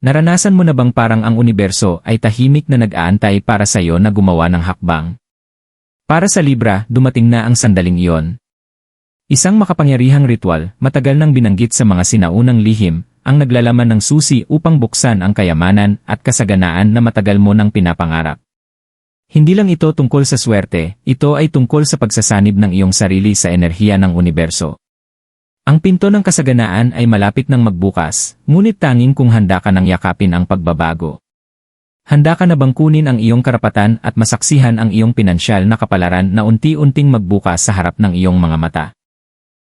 Naranasan mo na bang parang ang universo ay tahimik na nag-aantay para sa iyo na gumawa ng hakbang? Para sa Libra, dumating na ang sandaling iyon. Isang makapangyarihang ritual, matagal nang binanggit sa mga sinaunang lihim, ang naglalaman ng susi upang buksan ang kayamanan at kasaganaan na matagal mo nang pinapangarap. Hindi lang ito tungkol sa swerte, ito ay tungkol sa pagsasanib ng iyong sarili sa enerhiya ng universo. Ang pinto ng kasaganaan ay malapit nang magbukas, ngunit tanging kung handa ka nang yakapin ang pagbabago. Handa ka na bang kunin ang iyong karapatan at masaksihan ang iyong pinansyal na kapalaran na unti-unting magbukas sa harap ng iyong mga mata?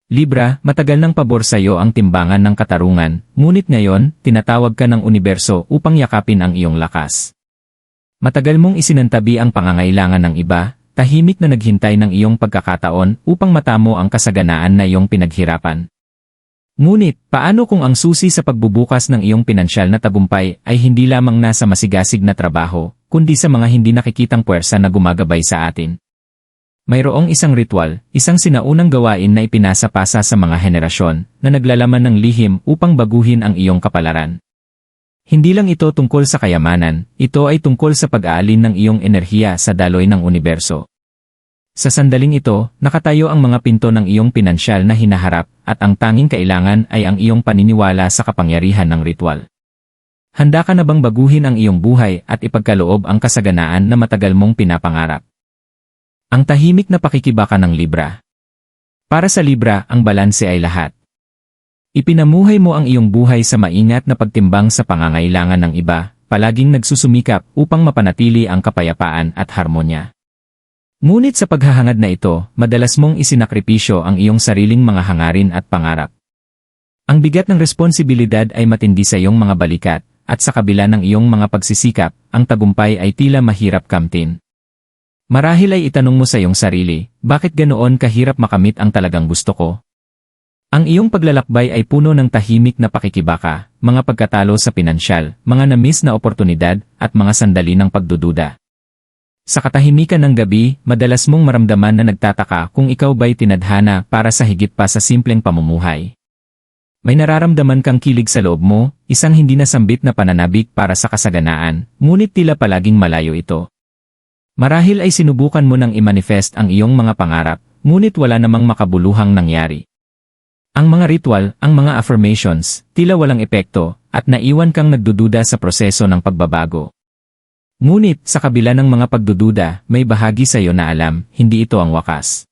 Libra, matagal nang pabor sa iyo ang timbangan ng katarungan, ngunit ngayon, tinatawag ka ng universo upang yakapin ang iyong lakas. Matagal mong isinantabi ang pangangailangan ng iba, tahimik na naghintay ng iyong pagkakataon upang matamo ang kasaganaan na iyong pinaghirapan. Ngunit, paano kung ang susi sa pagbubukas ng iyong pinansyal na tagumpay ay hindi lamang nasa masigasig na trabaho, kundi sa mga hindi nakikitang puwersa na gumagabay sa atin? Mayroong isang ritual, isang sinaunang gawain na ipinasa-pasa sa mga henerasyon, na naglalaman ng lihim upang baguhin ang iyong kapalaran. Hindi lang ito tungkol sa kayamanan, ito ay tungkol sa pag-aalin ng iyong enerhiya sa daloy ng universo. Sa sandaling ito, nakatayo ang mga pinto ng iyong pinansyal na hinaharap, at ang tanging kailangan ay ang iyong paniniwala sa kapangyarihan ng ritual. Handa ka na bang baguhin ang iyong buhay at ipagkaloob ang kasaganaan na matagal mong pinapangarap? Ang tahimik na pakikibaka ng Libra. Para sa Libra, ang balanse ay lahat. Ipinamuhay mo ang iyong buhay sa maingat na pagtimbang sa pangangailangan ng iba, palaging nagsusumikap upang mapanatili ang kapayapaan at harmonya. Ngunit sa paghahangad na ito, madalas mong isinakripisyo ang iyong sariling mga hangarin at pangarap. Ang bigat ng responsibilidad ay matindi sa iyong mga balikat, at sa kabila ng iyong mga pagsisikap, ang tagumpay ay tila mahirap kamtin. Marahil ay itanong mo sa iyong sarili, bakit ganoon kahirap makamit ang talagang gusto ko? Ang iyong paglalakbay ay puno ng tahimik na pakikibaka, mga pagkatalo sa pinansyal, mga na-miss na oportunidad, at mga sandali ng pagdududa. Sa katahimikan ng gabi, madalas mong maramdaman na nagtataka kung ikaw ba'y tinadhana para sa higit pa sa simpleng pamumuhay. May nararamdaman kang kilig sa loob mo, isang hindi nasambit na pananabik para sa kasaganaan, ngunit tila palaging malayo ito. Marahil ay sinubukan mo nang i-manifest ang iyong mga pangarap, ngunit wala namang makabuluhang nangyari. Ang mga ritual, ang mga affirmations, tila walang epekto, at naiwan kang nagdududa sa proseso ng pagbabago. Ngunit, sa kabila ng mga pagdududa, may bahagi sa iyo na alam, hindi ito ang wakas.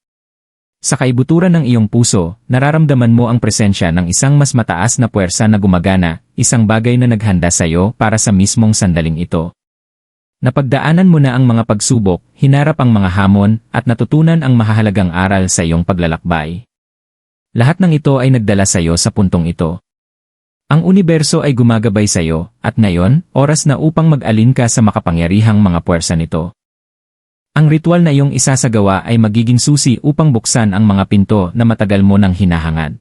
Sa kaibuturan ng iyong puso, nararamdaman mo ang presensya ng isang mas mataas na puwersa na gumagana, isang bagay na naghanda sa iyo para sa mismong sandaling ito. Napagdaanan mo na ang mga pagsubok, hinarap ang mga hamon, at natutunan ang mahahalagang aral sa iyong paglalakbay. Lahat ng ito ay nagdala sa iyo sa puntong ito. Ang universo ay gumagabay sa iyo, at ngayon, oras na upang mag-alin ka sa makapangyarihang mga puwersa nito. Ang ritual na iyong isasagawa ay magiging susi upang buksan ang mga pinto na matagal mo nang hinahangad.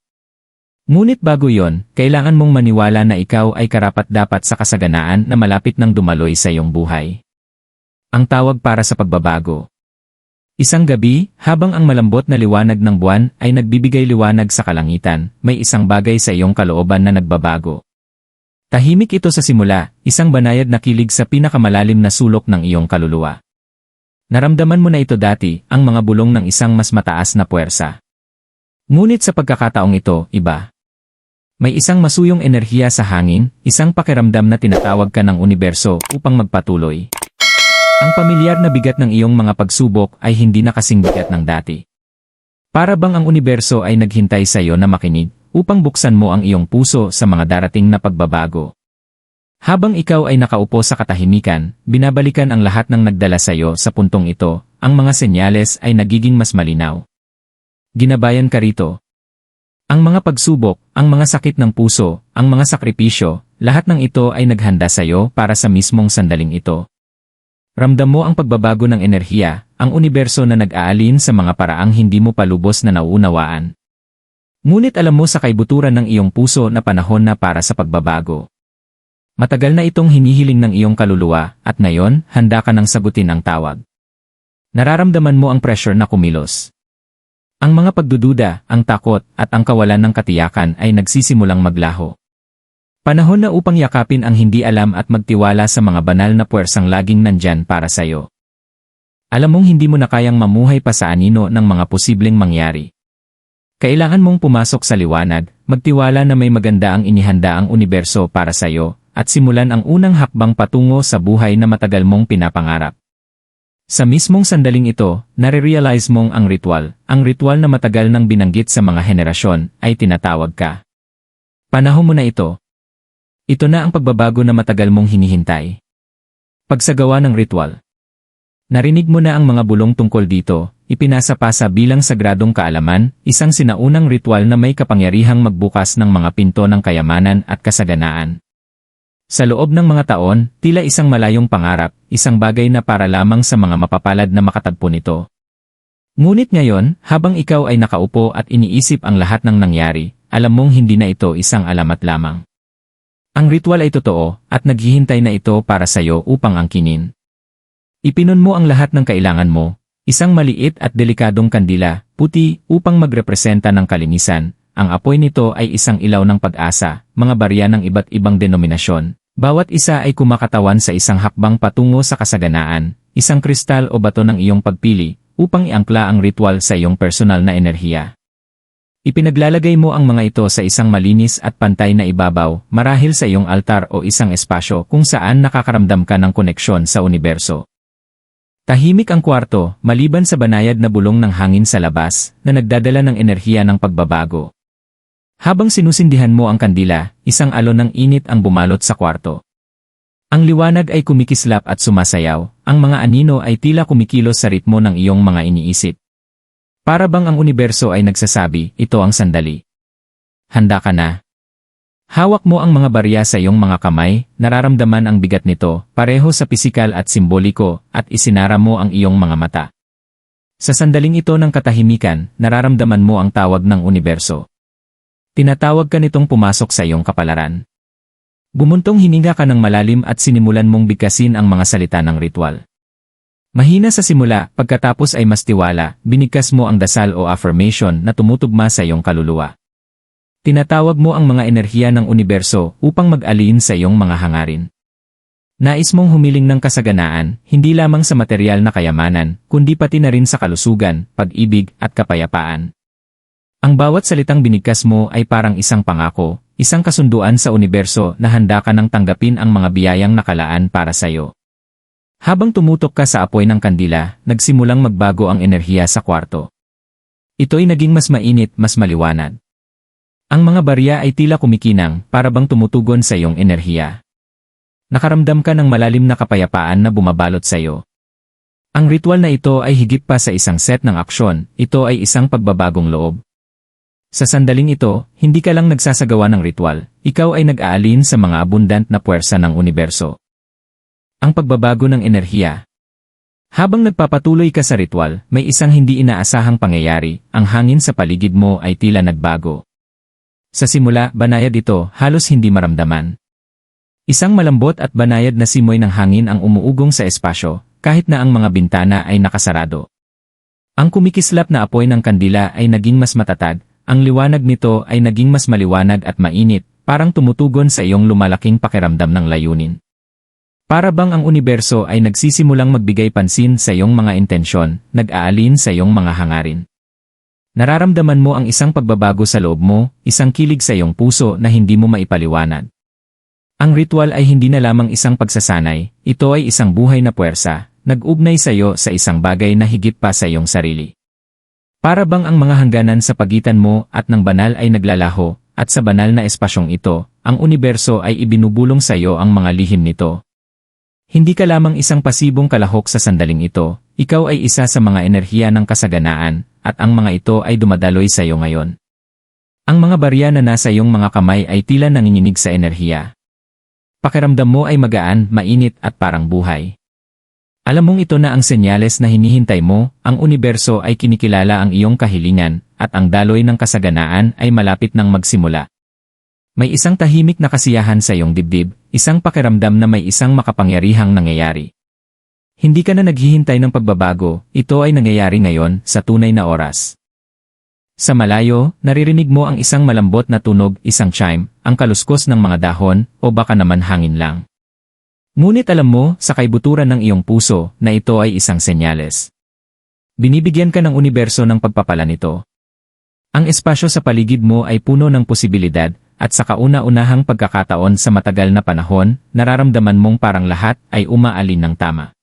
Ngunit bago yon, kailangan mong maniwala na ikaw ay karapat-dapat sa kasaganaan na malapit nang dumaloy sa iyong buhay. Ang tawag para sa pagbabago. Isang gabi, habang ang malambot na liwanag ng buwan ay nagbibigay liwanag sa kalangitan, may isang bagay sa iyong kalooban na nagbabago. Tahimik ito sa simula, isang banayad na kilig sa pinakamalalim na sulok ng iyong kaluluwa. Naramdaman mo na ito dati, ang mga bulong ng isang mas mataas na puwersa. Ngunit sa pagkakataong ito, iba. May isang masuyong enerhiya sa hangin, isang pakiramdam na tinatawag ka ng universo upang magpatuloy. Ang pamilyar na bigat ng iyong mga pagsubok ay hindi na kasing bigat ng dati. Para bang ang universo ay naghintay sa iyo na makinig, upang buksan mo ang iyong puso sa mga darating na pagbabago. Habang ikaw ay nakaupo sa katahimikan, binabalikan ang lahat ng nagdala sa iyo sa puntong ito, ang mga senyales ay nagiging mas malinaw. Ginabayan ka rito. Ang mga pagsubok, ang mga sakit ng puso, ang mga sakripisyo, lahat ng ito ay naghanda sa iyo para sa mismong sandaling ito. Ramdam mo ang pagbabago ng enerhiya, ang universo na nag-aalin sa mga paraang hindi mo pa lubos na nauunawaan. Ngunit alam mo sa kaibuturan ng iyong puso na panahon na para sa pagbabago. Matagal na itong hinihiling ng iyong kaluluwa, at ngayon, handa ka nang sagutin ang tawag. Nararamdaman mo ang pressure na kumilos. Ang mga pagdududa, ang takot, at ang kawalan ng katiyakan ay nagsisimulang maglaho. Panahon na upang yakapin ang hindi alam at magtiwala sa mga banal na puwersang laging nandyan para sa'yo. Alam mong hindi mo na kayang mamuhay pa sa anino ng mga posibleng mangyari. Kailangan mong pumasok sa liwanag, magtiwala na may maganda ang inihanda ang universo para sa'yo, at simulan ang unang hakbang patungo sa buhay na matagal mong pinapangarap. Sa mismong sandaling ito, nare-realize mong ang ritual na matagal nang binanggit sa mga henerasyon, ay tinatawag ka. Panahon mo na ito. Ito na ang pagbabago na matagal mong hinihintay. Pagsagawa ng ritual. Narinig mo na ang mga bulong tungkol dito, ipinasa-pasa bilang sagradong kaalaman, isang sinaunang ritual na may kapangyarihang magbukas ng mga pinto ng kayamanan at kasaganaan. Sa loob ng mga taon, tila isang malayong pangarap, isang bagay na para lamang sa mga mapapalad na makatagpo nito. Ngunit ngayon, habang ikaw ay nakaupo at iniisip ang lahat ng nangyari, alam mong hindi na ito isang alamat lamang. Ang ritual ay totoo, at naghihintay na ito para sa'yo upang angkinin. Ipinon mo ang lahat ng kailangan mo, isang maliit at delikadong kandila, puti, upang magrepresenta ng kalinisan. Ang apoy nito ay isang ilaw ng pag-asa, mga barya ng iba't ibang denominasyon. Bawat isa ay kumakatawan sa isang hakbang patungo sa kasaganaan, isang kristal o bato ng iyong pagpili, upang iangkla ang ritual sa iyong personal na enerhiya. Ipinaglalagay mo ang mga ito sa isang malinis at pantay na ibabaw, marahil sa iyong altar o isang espasyo kung saan nakakaramdam ka ng koneksyon sa universo. Tahimik ang kwarto, maliban sa banayad na bulong ng hangin sa labas, na nagdadala ng enerhiya ng pagbabago. Habang sinusindihan mo ang kandila, isang alon ng init ang bumalot sa kwarto. Ang liwanag ay kumikislap at sumasayaw, ang mga anino ay tila kumikilos sa ritmo ng iyong mga iniisip. Para bang ang universo ay nagsasabi, ito ang sandali. Handa ka na. Hawak mo ang mga barya sa iyong mga kamay, nararamdaman ang bigat nito, pareho sa pisikal at simboliko, at isinara mo ang iyong mga mata. Sa sandaling ito ng katahimikan, nararamdaman mo ang tawag ng universo. Tinatawag ka nitong pumasok sa iyong kapalaran. Bumuntong hininga ka ng malalim at sinimulan mong bigkasin ang mga salita ng ritual. Mahina sa simula, pagkatapos ay mas tiwala, binigkas mo ang dasal o affirmation na tumutugma sa iyong kaluluwa. Tinatawag mo ang mga enerhiya ng universo upang mag-alin sa iyong mga hangarin. Nais mong humiling ng kasaganaan, hindi lamang sa material na kayamanan, kundi pati na rin sa kalusugan, pag-ibig, at kapayapaan. Ang bawat salitang binigkas mo ay parang isang pangako, isang kasunduan sa universo na handa ka nang tanggapin ang mga biyayang nakalaan para sa iyo. Habang tumutok ka sa apoy ng kandila, nagsimulang magbago ang enerhiya sa kwarto. Ito'y naging mas mainit, mas maliwanag. Ang mga barya ay tila kumikinang, para bang tumutugon sa iyong enerhiya. Nakaramdam ka ng malalim na kapayapaan na bumabalot sa iyo. Ang ritual na ito ay higit pa sa isang set ng aksyon, ito ay isang pagbabagong loob. Sa sandaling ito, hindi ka lang nagsasagawa ng ritual, ikaw ay nag-aalin sa mga abundant na puwersa ng universo. Ang pagbabago ng enerhiya. Habang nagpapatuloy ka sa ritual, may isang hindi inaasahang pangyayari, ang hangin sa paligid mo ay tila nagbago. Sa simula, banayad ito, halos hindi maramdaman. Isang malambot at banayad na simoy ng hangin ang umuugong sa espasyo, kahit na ang mga bintana ay nakasarado. Ang kumikislap na apoy ng kandila ay naging mas matatag, ang liwanag nito ay naging mas maliwanag at mainit, parang tumutugon sa iyong lumalaking pakiramdam ng layunin. Para bang ang universo ay nagsisimulang magbigay pansin sa iyong mga intensyon, nag-aalin sa iyong mga hangarin. Nararamdaman mo ang isang pagbabago sa loob mo, isang kilig sa iyong puso na hindi mo maipaliwanag. Ang ritual ay hindi na lamang isang pagsasanay, ito ay isang buhay na puwersa, nag-ugnay sa iyo sa isang bagay na higit pa sa iyong sarili. Para bang ang mga hangganan sa pagitan mo at ng banal ay naglalaho, at sa banal na espasyong ito, ang universo ay ibinubulong sa iyo ang mga lihim nito. Hindi ka lamang isang pasibong kalahok sa sandaling ito, ikaw ay isa sa mga enerhiya ng kasaganaan, at ang mga ito ay dumadaloy sa iyo ngayon. Ang mga barya na nasa iyong mga kamay ay tila nanginginig sa enerhiya. Pakiramdam mo ay magaan, mainit at parang buhay. Alam mong ito na ang senyales na hinihintay mo, ang universo ay kinikilala ang iyong kahilingan, at ang daloy ng kasaganaan ay malapit nang magsimula. May isang tahimik na kasiyahan sa iyong dibdib, isang pakiramdam na may isang makapangyarihang nangyayari. Hindi ka na naghihintay ng pagbabago, ito ay nangyayari ngayon, sa tunay na oras. Sa malayo, naririnig mo ang isang malambot na tunog, isang chime, ang kaluskos ng mga dahon, o baka naman hangin lang. Ngunit alam mo, sa kaibuturan ng iyong puso, na ito ay isang senyales. Binibigyan ka ng universo ng pagpapala nito. Ang espasyo sa paligid mo ay puno ng posibilidad, at sa kauna-unahang pagkakataon sa matagal na panahon, nararamdaman mong parang lahat ay umaalin ng tama.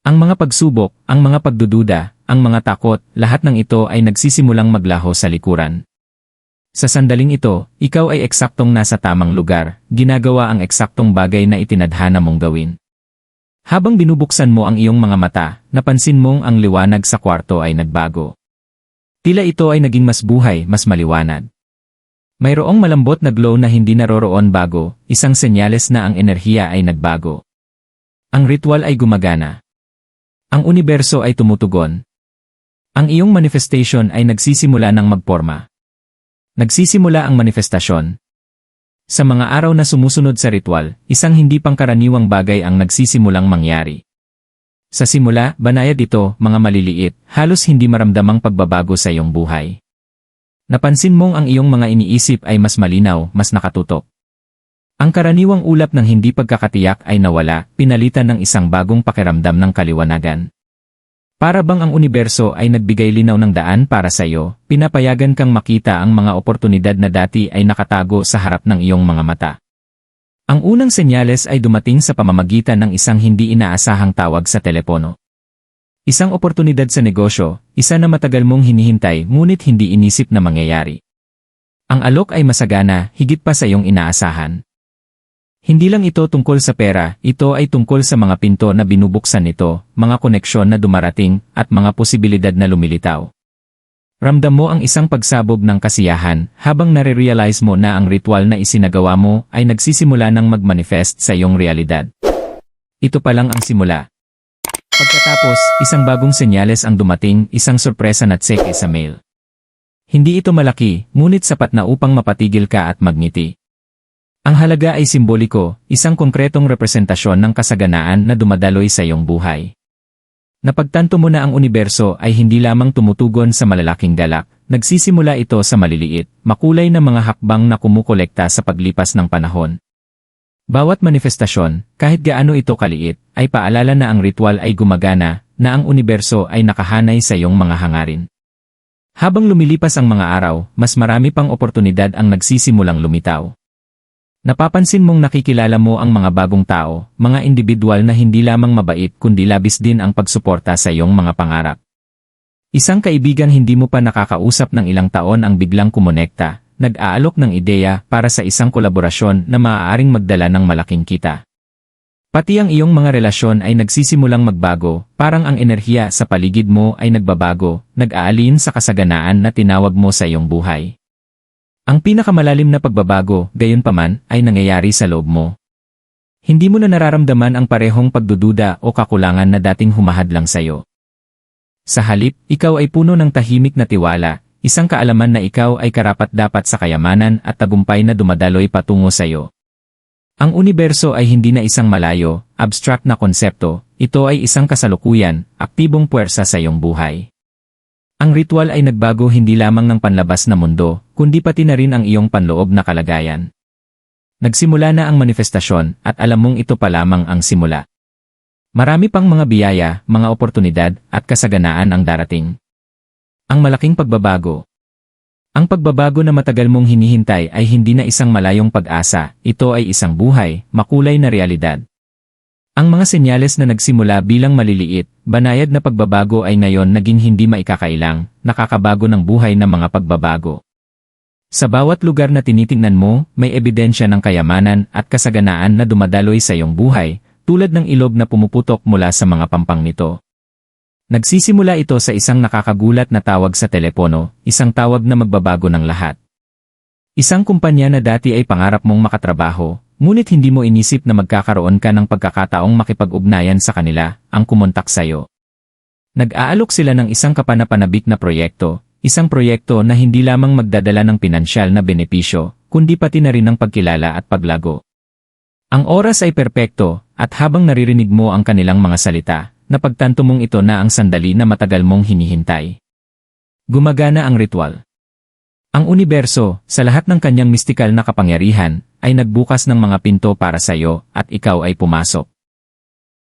Ang mga pagsubok, ang mga pagdududa, ang mga takot, lahat ng ito ay nagsisimulang maglaho sa likuran. Sa sandaling ito, ikaw ay eksaktong nasa tamang lugar, ginagawa ang eksaktong bagay na itinadhana mong gawin. Habang binubuksan mo ang iyong mga mata, napansin mong ang liwanag sa kwarto ay nagbago. Tila ito ay naging mas buhay, mas maliwanag. Mayroong malambot na glow na hindi naroroon bago, isang senyales na ang enerhiya ay nagbago. Ang ritual ay gumagana. Ang universo ay tumutugon. Ang iyong manifestation ay nagsisimula ng magporma. Nagsisimula ang manifestasyon. Sa mga araw na sumusunod sa ritual, isang hindi pangkaraniwang bagay ang nagsisimulang mangyari. Sa simula, banayad ito, mga maliliit, halos hindi maramdamang pagbabago sa iyong buhay. Napansin mong ang iyong mga iniisip ay mas malinaw, mas nakatutok. Ang karaniwang ulap ng hindi pagkakatiyak ay nawala, pinalitan ng isang bagong pakiramdam ng kaliwanagan. Para bang ang universo ay nagbigay linaw ng daan para sa iyo, pinapayagan kang makita ang mga oportunidad na dati ay nakatago sa harap ng iyong mga mata. Ang unang senyales ay dumating sa pamamagitan ng isang hindi inaasahang tawag sa telepono. Isang oportunidad sa negosyo, isa na matagal mong hinihintay ngunit hindi inisip na mangyayari. Ang alok ay masagana, higit pa sa iyong inaasahan. Hindi lang ito tungkol sa pera, ito ay tungkol sa mga pinto na binubuksan nito, mga koneksyon na dumarating, at mga posibilidad na lumilitaw. Ramdam mo ang isang pagsabog ng kasiyahan habang nare-realize mo na ang ritual na isinagawa mo ay nagsisimula ng mag-manifest sa iyong realidad. Ito pa lang ang simula. Pagkatapos, isang bagong senyales ang dumating, isang sorpresa na tseke sa mail. Hindi ito malaki, ngunit sapat na upang mapatigil ka at magngiti. Ang halaga ay simboliko, isang konkretong representasyon ng kasaganaan na dumadaloy sa iyong buhay. Napagtanto mo na ang universo ay hindi lamang tumutugon sa malalaking galak, nagsisimula ito sa maliliit, makulay na mga hakbang na kumukolekta sa paglipas ng panahon. Bawat manifestasyon, kahit gaano ito kaliit, ay paalala na ang ritual ay gumagana, na ang universo ay nakahanay sa iyong mga hangarin. Habang lumilipas ang mga araw, mas marami pang oportunidad ang nagsisimulang lumitaw. Napapansin mong nakikilala mo ang mga bagong tao, mga individual na hindi lamang mabait kundi labis din ang pagsuporta sa iyong mga pangarap. Isang kaibigan hindi mo pa nakakausap ng ilang taon ang biglang kumonekta, nag-aalok ng ideya para sa isang kolaborasyon na maaaring magdala ng malaking kita. Pati ang iyong mga relasyon ay nagsisimulang magbago, parang ang enerhiya sa paligid mo ay nagbabago, nag-aalin sa kasaganaan na tinawag mo sa iyong buhay. Ang pinakamalalim na pagbabago, gayunpaman, ay nangyayari sa loob mo. Hindi mo na nararamdaman ang parehong pagdududa o kakulangan na dating humahadlang sa iyo. Sa halip, ikaw ay puno ng tahimik na tiwala, isang kaalaman na ikaw ay karapat-dapat sa kayamanan at tagumpay na dumadaloy patungo sa iyo. Ang universo ay hindi na isang malayo, abstract na konsepto, ito ay isang kasalukuyan, aktibong puwersa sa iyong buhay. Ang ritual ay nagbago hindi lamang ng panlabas na mundo, kundi pati na rin ang iyong panloob na kalagayan. Nagsimula na ang manifestasyon at alam mong ito pa lamang ang simula. Marami pang mga biyaya, mga oportunidad at kasaganaan ang darating. Ang malaking pagbabago. Ang pagbabago na matagal mong hinihintay ay hindi na isang malayong pag-asa, ito ay isang buhay, makulay na realidad. Ang mga senyales na nagsimula bilang maliliit, banayad na pagbabago ay ngayon naging hindi maikakailang, nakakabago ng buhay ng mga pagbabago. Sa bawat lugar na tinitingnan mo, may ebidensya ng kayamanan at kasaganaan na dumadaloy sa iyong buhay, tulad ng ilog na pumuputok mula sa mga pampang nito. Nagsisimula ito sa isang nakakagulat na tawag sa telepono, isang tawag na magbabago ng lahat. Isang kumpanya na dati ay pangarap mong makatrabaho, ngunit hindi mo inisip na magkakaroon ka ng pagkakataong makipag-ugnayan sa kanila, ang kumontak sa'yo. Nag-aalok sila ng isang kapanapanabik na proyekto, isang proyekto na hindi lamang magdadala ng pinansyal na benepisyo, kundi pati na rin ng pagkilala at paglago. Ang oras ay perpekto, at habang naririnig mo ang kanilang mga salita, napagtanto mong ito na ang sandali na matagal mong hinihintay. Gumagana ang ritual. Ang universo, sa lahat ng kanyang mistikal na kapangyarihan, ay nagbukas ng mga pinto para sa iyo at ikaw ay pumasok.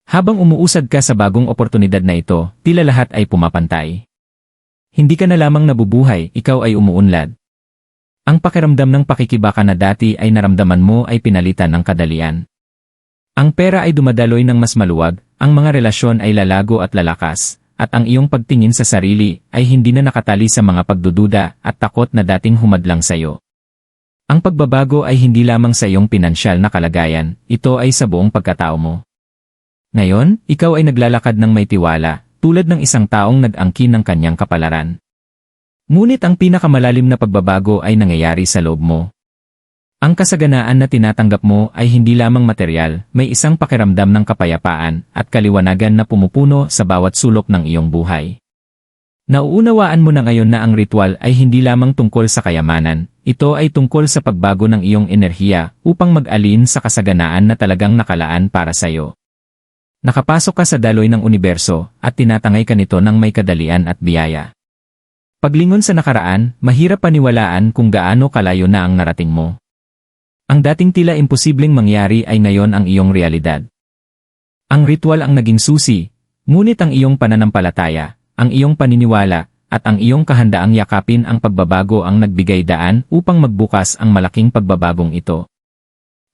Habang umuusad ka sa bagong oportunidad na ito, tila lahat ay pumapantay. Hindi ka na lamang nabubuhay, ikaw ay umuunlad. Ang pakiramdam ng pakikibaka na dati ay naramdaman mo ay pinalitan ng kadalian. Ang pera ay dumadaloy ng mas maluwag, ang mga relasyon ay lalago at lalakas, at ang iyong pagtingin sa sarili ay hindi na nakatali sa mga pagdududa at takot na dating humadlang sa iyo. Ang pagbabago ay hindi lamang sa iyong pinansyal na kalagayan, ito ay sa buong pagkatao mo. Ngayon, ikaw ay naglalakad ng may tiwala, tulad ng isang taong nag-angkin ng kanyang kapalaran. Ngunit ang pinakamalalim na pagbabago ay nangyayari sa loob mo. Ang kasaganaan na tinatanggap mo ay hindi lamang materyal, may isang pakiramdam ng kapayapaan at kaliwanagan na pumupuno sa bawat sulok ng iyong buhay. Nauunawaan mo na ngayon na ang ritual ay hindi lamang tungkol sa kayamanan, ito ay tungkol sa pagbago ng iyong enerhiya upang mag-alin sa kasaganaan na talagang nakalaan para sa iyo. Nakapasok ka sa daloy ng universo at tinatangay ka nito ng may kadalian at biyaya. Paglingon sa nakaraan, mahirap paniwalaan kung gaano kalayo na ang narating mo. Ang dating tila imposibleng mangyari ay ngayon ang iyong realidad. Ang ritual ang naging susi, ngunit ang iyong pananampalataya, ang iyong paniniwala, at ang iyong kahandaang yakapin ang pagbabago ang nagbigay daan upang magbukas ang malaking pagbabagong ito.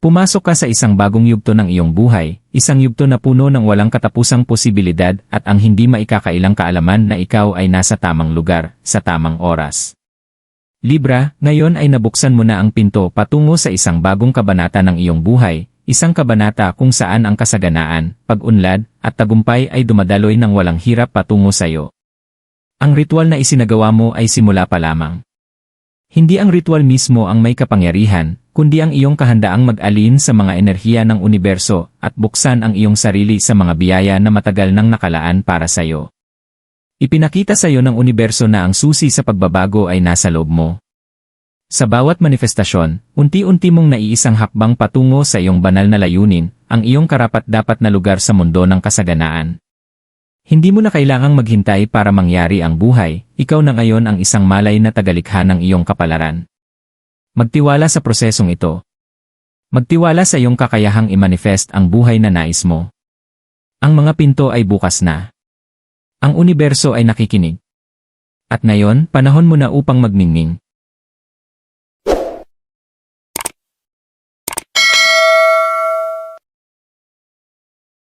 Pumasok ka sa isang bagong yugto ng iyong buhay, isang yugto na puno ng walang katapusang posibilidad at ang hindi maikakailang kaalaman na ikaw ay nasa tamang lugar, sa tamang oras. Libra, ngayon ay nabuksan mo na ang pinto patungo sa isang bagong kabanata ng iyong buhay, isang kabanata kung saan ang kasaganaan, pag-unlad, at tagumpay ay dumadaloy ng walang hirap patungo sa iyo. Ang ritual na isinagawa mo ay simula pa lamang. Hindi ang ritual mismo ang may kapangyarihan, kundi ang iyong kahandaang mag-alin sa mga enerhiya ng universo at buksan ang iyong sarili sa mga biyaya na matagal nang nakalaan para sa iyo. Ipinakita sa iyo ng universo na ang susi sa pagbabago ay nasa loob mo. Sa bawat manifestasyon, unti-unti mong naiisang hakbang patungo sa iyong banal na layunin, ang iyong karapat-dapat na lugar sa mundo ng kasaganaan. Hindi mo na kailangang maghintay para mangyari ang buhay, ikaw na ngayon ang isang malay na tagalikha ng iyong kapalaran. Magtiwala sa prosesong ito. Magtiwala sa iyong kakayahang i-manifest ang buhay na nais mo. Ang mga pinto ay bukas na. Ang universo ay nakikinig. At ngayon, panahon mo na upang magmingming.